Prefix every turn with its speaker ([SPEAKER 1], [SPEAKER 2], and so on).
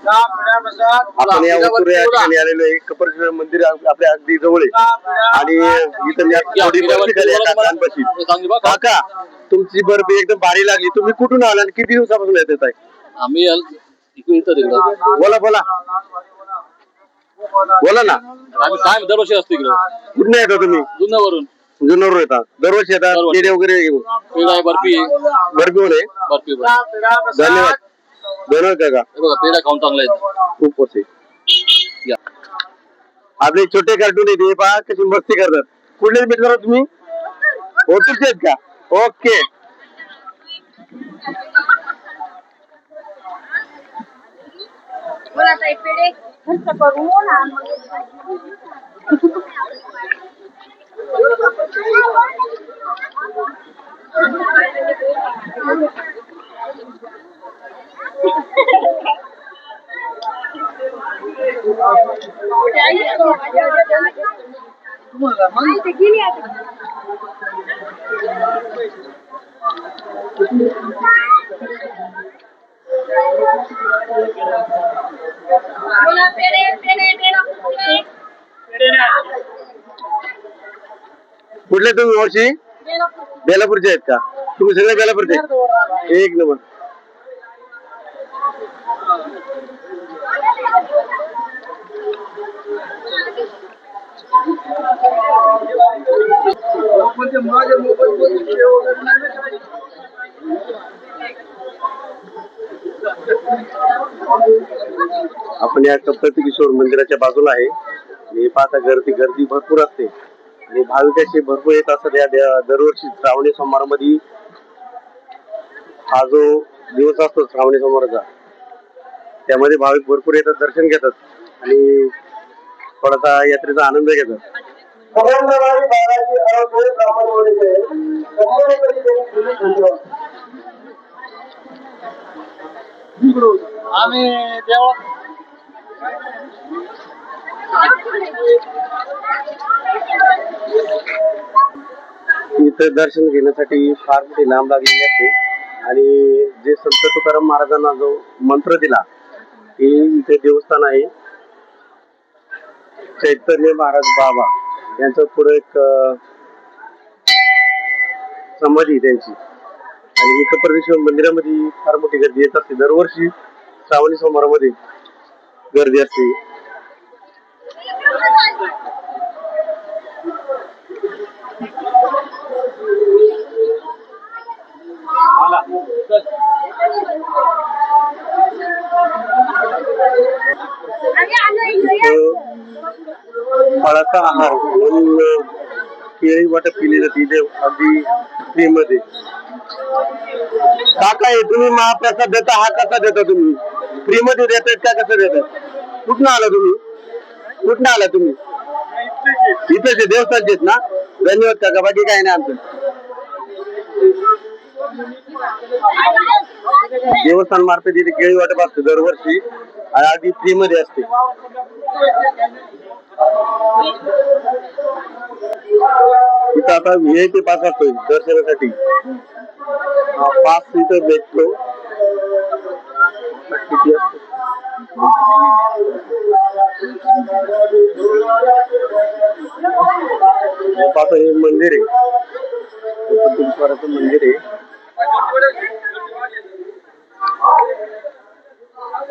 [SPEAKER 1] आपण या ओतूर या ठिकाणी आलेलो आहे. कपरश्वर मंदिर आपल्या अगदी जवळ आहे आणि इथं थोडी बर्फी खाली आहे काकांपाशी. काका, तुमची बर्फी एकदम भारी लागली. तुम्ही कुठून आला आणि किती दिवसापासून येत आहे?
[SPEAKER 2] आम्ही
[SPEAKER 1] बोला बोला बोला ना.
[SPEAKER 2] आम्ही काय दरवर्षी असतो इकडे.
[SPEAKER 1] कुठून येता तुम्ही?
[SPEAKER 2] जुन्नवरून.
[SPEAKER 1] जुन्नवरून येतात दरवर्षी येतात. पेढे वगैरे
[SPEAKER 2] पेढा बर्फी
[SPEAKER 1] बर्फी होणे.
[SPEAKER 2] बर्फी
[SPEAKER 1] धन्यवाद धन्यवाद काका.
[SPEAKER 2] पेढा खाऊन चांगला आहे.
[SPEAKER 1] खूप होते. आपले छोटे कार्टून येते पहा कशी मस्ती करतात. कुठले मित्र तुम्ही? ओतूरचे आहेत का? ओके. कुठले तुम्ही वर्षी? बेलापूरचे आहेत का? तुम्ही सगळे बेलापूरचे? एक नंबर. आपण या कपरकिशोर मंदिराच्या बाजूला आहे आणि पाहता गर्दी भरपूर असते आणि भाविक असे भरपूर येत असतात. या दरवर्षी श्रावणी सोमवारमध्ये हा जो दिवस असतो श्रावणी सोमवारचा त्यामध्ये भाविक भरपूर येतात, दर्शन घेतात आणि थोडासा यात्रेचा आनंद घेतात.
[SPEAKER 2] आम्ही देवा
[SPEAKER 1] इथं दर्शन घेण्यासाठी फार मोठी लांब लागलेली असते आणि जे संत तुकाराम महाराजांना जो मंत्र दिला हे इथे देवस्थान आहे. चैतन्य महाराज बाबा यांचं पुढे एक समाधी त्यांची आणि कपरकेश्वर मंदिरामध्ये फार मोठी गर्दी येत असते. दरवर्षी श्रावणी सोमवारमध्ये गर्दी असते. फळाचा आहार म्हणून केळी वाटप केली जाते इथे अगदी फ्री मध्ये. काका हे तुम्ही महाप्रसाद देता हा कसा देता? तुम्ही फ्री मध्ये देतात का कसं देतात? कुठून आला तुम्ही? कुठून आला तुम्ही? इथेच देवस्थानचे आहेत ना? धन्यवाद काका. बाकी काय नाही आमचं. देवस्थान मार्फत इथे केळी वाटप असते दरवर्षी आणि अगदी फ्री मध्ये असते. इथं आता VIP पास असतो दर्शनासाठी. पास इथं भेटतो. किती